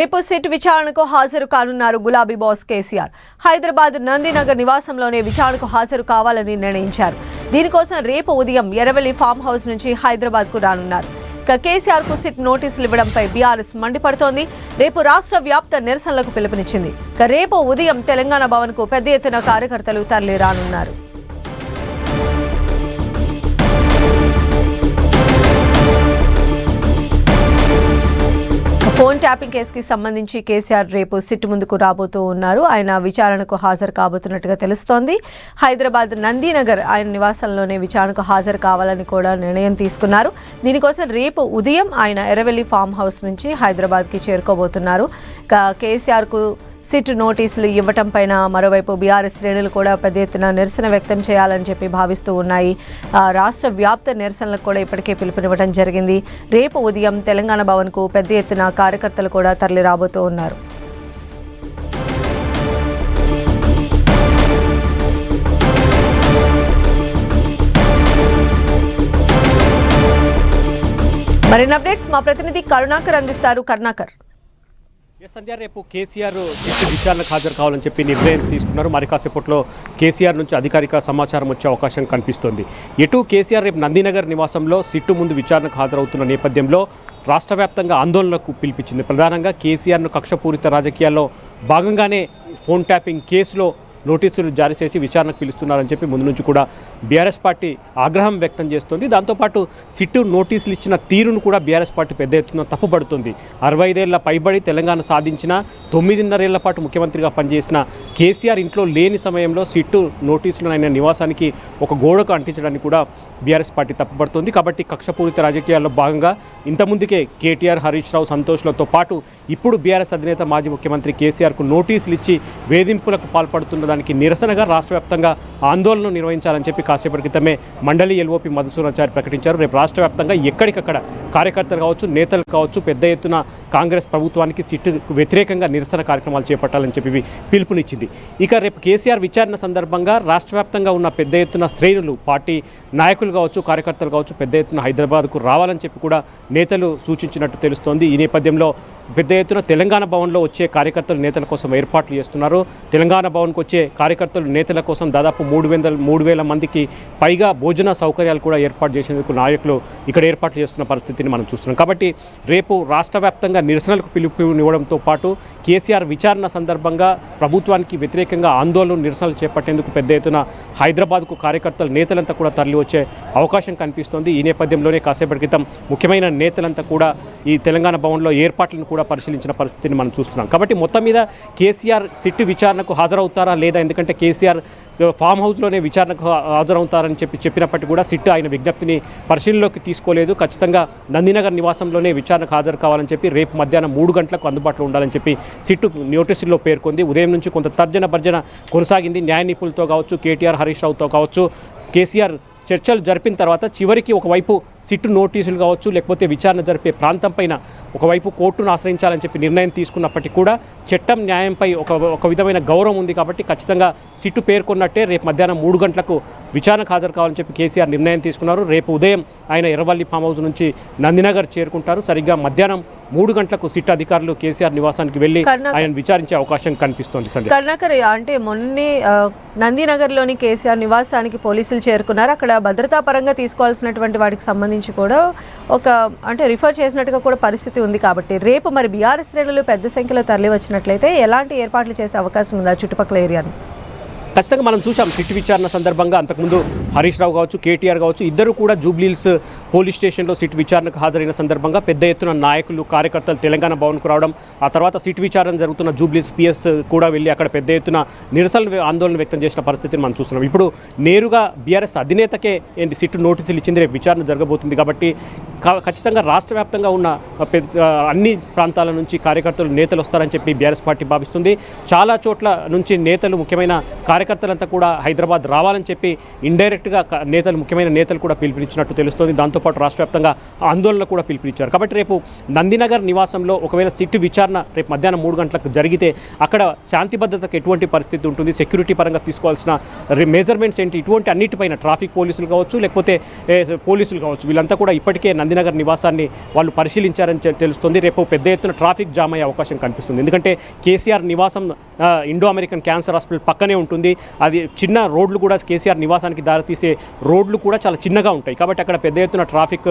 రేపు సిట్ విచారణకు హాజరు కానున్నారు గులాబీ బాస్ కేసీఆర్. హైదరాబాద్ నందినగర్ నివాసంలోనే విచారణకు హాజరు కావాలని నిర్ణయించారు. దీనికోసం రేపు ఉదయం ఎర్రవెల్లి ఫామ్ హౌస్ నుంచి హైదరాబాద్ కు రానున్నారు. కేసీఆర్ కు సిట్ నోటీసులు ఇవ్వడంపై బీఆర్ఎస్ మండిపడుతోంది. రేపు రాష్ట్ర వ్యాప్త నిరసనలకు పిలుపునిచ్చింది. రేపు ఉదయం తెలంగాణ భవన్ కు పెద్ద ఎత్తున కార్యకర్తలు తరలి రానున్నారు. ఫోన్ ట్యాపింగ్ కేసుకి సంబంధించి కేసీఆర్ రేపు సిట్ ముందుకు రాబోతూ ఉన్నారు. ఆయన విచారణకు హాజరు కాబోతున్నట్టుగా తెలుస్తోంది. హైదరాబాద్ నందినగర్ ఆయన నివాసంలోనే విచారణకు హాజరు కావాలని కూడా నిర్ణయం తీసుకున్నారు. దీనికోసం రేపు ఉదయం ఆయన ఎర్రవెల్లి ఫామ్ హౌస్ నుంచి హైదరాబాద్కి చేరుకోబోతున్నారు. కేసీఆర్కు సిట్ నోటీసులు ఇవ్వటం పైన మరోవైపు బీఆర్ఎస్ శ్రేణులు కూడా పెద్ద ఎత్తున నిరసన వ్యక్తం చేయాలని చెప్పి భావిస్తూ ఉన్నాయి. రాష్ట్ర వ్యాప్త నిరసనలకు కూడా ఇప్పటికే పిలుపునివ్వడం జరిగింది. రేపు ఉదయం తెలంగాణ భవన్కు పెద్ద ఎత్తున కార్యకర్తలు కూడా తరలి రాబోతూ ఉన్నారు. మరిన్ని అప్డేట్స్ మా ప్రతినిధి కరుణాకర్ అందిస్తారు. కరుణాకర్, సంధ్య, రేపు కేసీఆర్ విచారణకు హాజరు కావాలని చెప్పి నిర్ణయం తీసుకున్నారు. మరి కాసేపట్లో కేసీఆర్ నుంచి అధికారిక సమాచారం వచ్చే అవకాశం కనిపిస్తోంది. ఎటు కేసీఆర్ రేపు నందినగర్ నివాసంలో సిట్టు ముందు విచారణకు హాజరవుతున్న నేపథ్యంలో రాష్ట్ర వ్యాప్తంగా ఆందోళనకు పిలిపించింది. ప్రధానంగా కేసీఆర్ను కక్షపూరిత రాజకీయాల్లో భాగంగానే ఫోన్ ట్యాపింగ్ కేసులో నోటీసులు జారీ చేసి విచారణకు పిలుస్తున్నారని చెప్పి ముందు నుంచి కూడా బీఆర్ఎస్ పార్టీ ఆగ్రహం వ్యక్తం చేస్తుంది. దాంతోపాటు సిట్టు నోటీసులు ఇచ్చిన తీరును కూడా బీఆర్ఎస్ పార్టీ పెద్ద ఎత్తున తప్పుపడుతుంది. 65 ఏళ్ల పైబడి తెలంగాణ సాధించిన 9.5 ఏళ్ల పాటు ముఖ్యమంత్రిగా పనిచేసిన కేసీఆర్ ఇంట్లో లేని సమయంలో సిట్టు నోటీసులను ఆయన నివాసానికి ఒక గోడకు అంటించడానికి కూడా బీఆర్ఎస్ పార్టీ తప్పుపడుతుంది. కాబట్టి కక్షపూరిత రాజకీయాల్లో భాగంగా ఇంతకుముందుకే కేటీఆర్, హరీష్ రావు, సంతోష్లతో పాటు ఇప్పుడు బీఆర్ఎస్ అధినేత మాజీ ముఖ్యమంత్రి కేసీఆర్కు నోటీసులు ఇచ్చి వేధింపులకు పాల్పడుతున్న దానికి నిరసనగా రాష్ట్ర వ్యాప్తంగా ఆందోళనలు నిర్వహించాలని చెప్పి కాసేపటి క్రితమే మండలి ఎల్ఓపి మధుసూదనాచారి ప్రకటించారు. రేపు రాష్ట్ర వ్యాప్తంగా ఎక్కడికక్కడ కార్యకర్తలు కావచ్చు, నేతలు కావచ్చు, పెద్ద ఎత్తున కాంగ్రెస్ ప్రభుత్వానికి సిట్టుకు వ్యతిరేకంగా నిరసన కార్యక్రమాలు చేపట్టాలని చెప్పి పిలుపునిచ్చింది. ఇక రేపు కేసీఆర్ విచారణ సందర్భంగా రాష్ట్ర వ్యాప్తంగా ఉన్న పెద్ద ఎత్తున శ్రేణులు, పార్టీ నాయకులు కావచ్చు, కార్యకర్తలు కావచ్చు, పెద్ద ఎత్తున హైదరాబాద్కు రావాలని చెప్పి కూడా నేతలు సూచించినట్టు తెలుస్తోంది. ఈ నేపథ్యంలో పెద్ద ఎత్తున తెలంగాణ భవన్లో వచ్చే కార్యకర్తలు, నేతల కోసం ఏర్పాట్లు చేస్తున్నారు. తెలంగాణ భవన్కు వచ్చే కార్యకర్తలు, నేతల కోసం దాదాపు 3,000 మందికి పైగా భోజన సౌకర్యాలు కూడా ఏర్పాటు చేసేందుకు నాయకులు ఇక్కడ ఏర్పాట్లు చేస్తున్న పరిస్థితిని మనం చూస్తున్నాం. కాబట్టి రేపు రాష్ట్ర వ్యాప్తంగా నిరసనలకు పిలుపునివ్వడంతో పాటు కేసీఆర్ విచారణ సందర్భంగా ప్రభుత్వానికి వ్యతిరేకంగా ఆందోళన, నిరసనలు చేపట్టేందుకు పెద్ద ఎత్తున హైదరాబాద్కు కార్యకర్తలు, నేతలంతా కూడా తరలి వచ్చే అవకాశం కనిపిస్తోంది. ఈ నేపథ్యంలోనే కాసేపటి క్రితం ముఖ్యమైన నేతలంతా కూడా ఈ తెలంగాణ భవన్లో ఏర్పాట్లను కూడా పరిశీలించిన పరిస్థితిని మనం చూస్తున్నాం. కాబట్టి మొత్తం మీద కేసీఆర్ సిట్టు విచారణకు హాజరవుతారా లేదా, ఎందుకంటే కేసీఆర్ ఫామ్ హౌస్లోనే విచారణకు హాజరవుతారని చెప్పినప్పటికీ కూడా సిట్టు ఆయన విజ్ఞప్తిని పరిశీలనలోకి తీసుకోలేదు. ఖచ్చితంగా నందినగర్ నివాసంలోనే విచారణకు హాజరు కావాలని చెప్పి రేపు మధ్యాహ్నం 3 గంటలకు అందుబాటులో ఉండాలని చెప్పి సిట్టు నోటీసుల్లో పేర్కొంది. ఉదయం నుంచి కొంత తర్జన భర్జన కొనసాగింది. న్యాయ నిపుణులతో కావచ్చు, కేటీఆర్, హరీష్ రావుతో కావచ్చు, కేసీఆర్ చర్చలు జరిపిన తర్వాత చివరికి ఒకవైపు సిట్టు నోటీసులు కావచ్చు, లేకపోతే విచారణ జరిపే ప్రాంతం పైన ఒకవైపు కోర్టును ఆశ్రయించాలని చెప్పి నిర్ణయం తీసుకున్నప్పటికీ కూడా చట్టం, న్యాయంపై ఒక విధమైన గౌరవం ఉంది. కాబట్టి ఖచ్చితంగా సిట్టు పేర్కొన్నట్టే రేపు మధ్యాహ్నం 3 గంటలకు విచారణకు హాజరు కావాలని చెప్పి కేసీఆర్ నిర్ణయం తీసుకున్నారు. రేపు ఉదయం ఆయన ఎర్రవల్లి ఫామ్ హౌస్ నుంచి నందినగర్ చేరుకుంటారు. సరిగ్గా మధ్యాహ్నం 3 గంటలకు సిట్ అధికారులు కేసీఆర్ నివాసానికి వెళ్లి ఆయన విచారించే అవకాశం కనిపిస్తోంది. కరుణాకర్, అంటే మొన్నే నందినగర్లోని కేసీఆర్ నివాసానికి పోలీసులు చేరుకున్నారు. అక్కడ భద్రతా పరంగా తీసుకోవాల్సినటువంటి వాటికి సంబంధించి కూడా రిఫర్ చేసినట్టుగా కూడా పరిస్థితి ఉంది. కాబట్టి రేపు మరి బీఆర్ఎస్ శ్రేణులు పెద్ద సంఖ్యలో తరలి వచ్చినట్లయితే ఎలాంటి ఏర్పాట్లు చేసే అవకాశం ఉందా చుట్టుపక్కల ఏరియాను? ఖచ్చితంగా మనం చూసాం సిట్టు విచారణ సందర్భంగా అంతకుముందు హరీష్ రావు కావచ్చు, కేటీఆర్ కావచ్చు, ఇద్దరు కూడా జూబ్లీహిల్స్ పోలీస్ స్టేషన్లో సిట్ విచారణకు హాజరైన సందర్భంగా పెద్ద ఎత్తున నాయకులు, కార్యకర్తలు తెలంగాణ భవన్కు రావడం, ఆ తర్వాత సిట్ విచారణ జరుగుతున్న జూబ్లీహిల్స్ పిఎస్ కూడా వెళ్ళి అక్కడ పెద్ద ఎత్తున నిరసనలు, ఆందోళన వ్యక్తం చేసిన పరిస్థితిని మనం చూస్తున్నాం. ఇప్పుడు నేరుగా బీఆర్ఎస్ అధినేతకే సిట్టు నోటీసులు ఇచ్చింది, రేపు విచారణ జరగబోతుంది. కాబట్టి ఖచ్చితంగా రాష్ట్ర వ్యాప్తంగా ఉన్న అన్ని ప్రాంతాల నుంచి కార్యకర్తలు, నేతలు వస్తారని చెప్పి బీఆర్ఎస్ పార్టీ భావిస్తుంది. చాలా చోట్ల నుంచి నేతలు, ముఖ్యమైన కార్యకర్తలంతా కూడా హైదరాబాద్ రావాలని చెప్పి ఇండైరెక్ట్గా నేతలు, ముఖ్యమైన నేతలు కూడా పిలుపునిచ్చినట్టు తెలుస్తోంది. దాంతోపాటు రాష్ట్ర వ్యాప్తంగా ఆందోళన కూడా పిలుపునిచ్చారు. కాబట్టి రేపు నందినగర్ నివాసంలో ఒకవేళ సిట్ విచారణ రేపు మధ్యాహ్నం 3 గంటలకు జరిగితే అక్కడ శాంతి భద్రతకు ఎటువంటి పరిస్థితి ఉంటుంది, సెక్యూరిటీ పరంగా తీసుకోవాల్సిన మెజర్మెంట్స్ ఏంటి, ఇటువంటి అన్నిటిపైన ట్రాఫిక్ పోలీసులు కావచ్చు, లేకపోతే పోలీసులు కావచ్చు, వీళ్ళంతా కూడా ఇప్పటికే నందినగర్ నివాసాన్ని వాళ్ళు పరిశీలించారని తెలుస్తుంది. రేపు పెద్ద ఎత్తున ట్రాఫిక్ జామ్ అయ్యే అవకాశం కనిపిస్తుంది. ఎందుకంటే కేసీఆర్ నివాసం ఇండో అమెరికన్ క్యాన్సర్ హాస్పిటల్ పక్కనే ఉంటుంది. అది చిన్న రోడ్లు కూడా కేసీఆర్ నివాసానికి దారితీసే రోడ్లు కూడా చాలా చిన్నగా ఉంటాయి. కాబట్టి అక్కడ పెద్ద ఎత్తున ట్రాఫిక్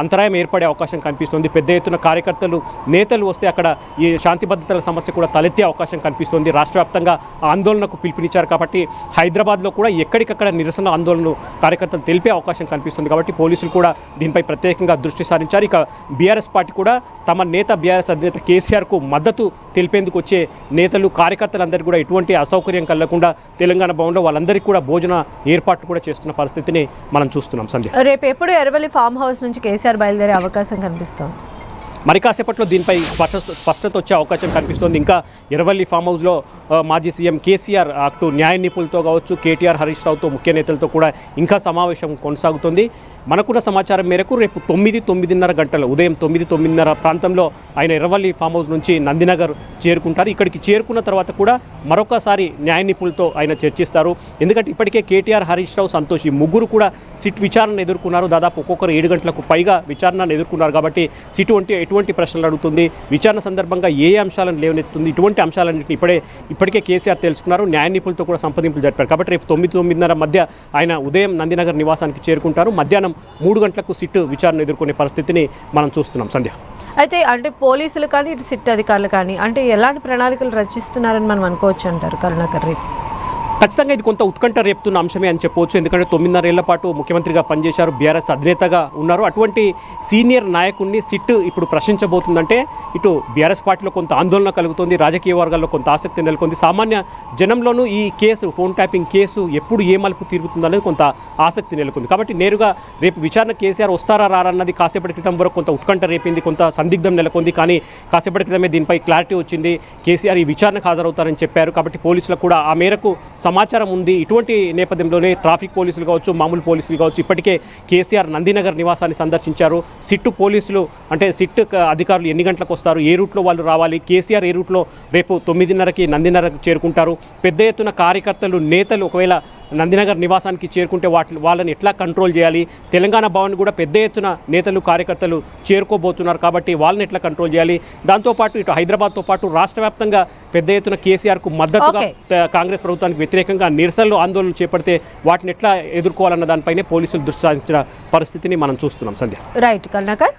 అంతరాయం ఏర్పడే అవకాశం కనిపిస్తుంది. పెద్ద ఎత్తున కార్యకర్తలు, నేతలు వస్తే అక్కడ ఈ శాంతి భద్రతల సమస్య కూడా తలెత్తే అవకాశం కనిపిస్తుంది. రాష్ట్ర వ్యాప్తంగా ఆందోళనకు పిలుపునిచ్చారు. కాబట్టి హైదరాబాద్లో కూడా ఎక్కడికక్కడ నిరసన ఆందోళనలు కార్యకర్తలు తెలిపే అవకాశం కనిపిస్తుంది. కాబట్టి పోలీసులు కూడా దీనిపై ప్రత్యేకంగా దృష్టి సారించారు. ఇక బీఆర్ఎస్ పార్టీ కూడా తమ నేత, బీఆర్ఎస్ అధినేత కేసీఆర్కు మద్దతు తెలిపేందుకు వచ్చే నేతలు, కార్యకర్తలందరికీ కూడా ఎటువంటి అసౌకర్యం కలగకుండా తెలంగాణ భవన్లో వాళ్ళందరికీ కూడా భోజన ఏర్పాట్లు కూడా చేస్తున్న పరిస్థితిని మనం చూస్తున్నాం. సంధ్య, రేపు ఎప్పుడు ఎర్రవల్లి ఫామ్ హౌస్ నుంచి కేసీఆర్ బయలుదేరే అవకాశం కనిపిస్తుంది? మరి కాసేపట్లో దీనిపై స్పష్టత వచ్చే అవకాశం కనిపిస్తోంది. ఇంకా ఎర్రవల్లి ఫామ్ హౌస్లో మాజీ సీఎం కేసీఆర్ అటు న్యాయ నిపుణులతో కావచ్చు, కేటీఆర్, హరీష్ రావుతో, ముఖ్య నేతలతో కూడా ఇంకా సమావేశం కొనసాగుతుంది. మనకున్న సమాచారం మేరకు రేపు 9-9:30 గంటల ఉదయం 9-9:30 ప్రాంతంలో ఆయన ఎర్రవల్లి ఫామ్ హౌస్ నుంచి నందినగర్ చేరుకుంటారు. ఇక్కడికి చేరుకున్న తర్వాత కూడా మరొకసారి న్యాయ నిపుణులతో ఆయన చర్చిస్తారు. ఎందుకంటే ఇప్పటికే కేటీఆర్, హరీష్ రావు, సంతోష్ ఈ ముగ్గురు కూడా సిట్ విచారణ ఎదుర్కొన్నారు. దాదాపు ఒక్కొక్కరు 7 గంటలకు పైగా విచారణను ఎదుర్కొన్నారు. కాబట్టి సిట్ ఎటువంటి ప్రశ్నలు అడుగుతుంది, విచారణ సందర్భంగా ఏ అంశాలను లేవనెత్తుంది, ఇటువంటి అంశాలన్నింటినీ ఇప్పటికే కేసీఆర్ తెలుసుకున్నారు. న్యాయ నిపుణులతో కూడా సంప్రదింపులు జరిపారు. కాబట్టి రేపు 9-9:30 మధ్య ఆయన ఉదయం నందినగర్ నివాసానికి చేరుకుంటారు. మధ్యాహ్నం 3 గంటలకు సిట్ విచారణ ఎదుర్కొనే పరిస్థితిని మనం చూస్తున్నాం. సంధ్య, అయితే అంటే పోలీసులు కానీ ఇటు సిట్ అధికారులు కానీ అంటే ఎలాంటి ప్రణాళికలు రచిస్తున్నారని మనం అనుకోవచ్చు అంటారు కరుణాకర్ రెడ్డి? ఖచ్చితంగా ఇది కొంత ఉత్కంఠ రేపుతున్న అంశమే అని చెప్పవచ్చు. ఎందుకంటే 9.5 ఏళ్ల పాటు ముఖ్యమంత్రిగా పనిచేశారు, బీఆర్ఎస్ అధినేతగా ఉన్నారు. అటువంటి సీనియర్ నాయకుడిని సిట్ ఇప్పుడు ప్రశ్నించబోతుందంటే ఇటు బీఆర్ఎస్ పార్టీలో కొంత ఆందోళన కలుగుతుంది, రాజకీయ వర్గాల్లో కొంత ఆసక్తి నెలకొంది, సామాన్య జనంలోనూ ఈ కేసు, ఫోన్ ట్యాపింగ్ కేసు ఎప్పుడు ఏ మలుపు తిరుగుతుందనేది కొంత ఆసక్తి నెలకొంది. కాబట్టి నేరుగా రేపు విచారణ కేసీఆర్ వస్తారా రారన్నది కాసేపటి క్రితం వరకు కొంత ఉత్కంఠ రేపింది, కొంత సందిగ్ధం నెలకొంది. కానీ కాసేపటి క్రితమే దీనిపై క్లారిటీ వచ్చింది. కేసీఆర్ ఈ విచారణకు హాజరవుతారని చెప్పారు. కాబట్టి పోలీసులకు కూడా ఆ మేరకు సమాచారం ఉంది. ఇటువంటి నేపథ్యంలోనే ట్రాఫిక్ పోలీసులు కావచ్చు, మామూలు పోలీసులు కావచ్చు, ఇప్పటికే కేసీఆర్ నందినగర్ నివాసాన్ని సందర్శించారు. సిట్ పోలీసులు అంటే సిట్ అధికారులు ఎన్ని గంటలకు వస్తారు, ఏ రూట్లో వాళ్ళు రావాలి, కేసీఆర్ ఏ రూట్లో రేపు 9:30కి నందినగర్కి చేరుకుంటారు, పెద్ద ఎత్తున కార్యకర్తలు, నేతలు ఒకవేళ నందినగర్ నివాసానికి చేరుకుంటే వాళ్ళని ఎట్లా కంట్రోల్ చేయాలి, తెలంగాణ భవన్ కూడా పెద్ద ఎత్తున నేతలు, కార్యకర్తలు చేరుకోబోతున్నారు. కాబట్టి వాళ్ళని ఎట్లా కంట్రోల్ చేయాలి, దాంతోపాటు ఇటు హైదరాబాద్తో పాటు రాష్ట్ర వ్యాప్తంగా పెద్ద ఎత్తున కేసీఆర్కు మద్దతుగా కాంగ్రెస్ ప్రభుత్వానికి వ్యతిరేకంగా నిరసనలు, ఆందోళనలు చేపడితే వాటిని ఎట్లా ఎదుర్కోవాలన్న దానిపైనే పోలీసులు దృష్టి సారించిన పరిస్థితిని మనం చూస్తున్నాం. సంధ్య, రైట్ కరుణాకర్.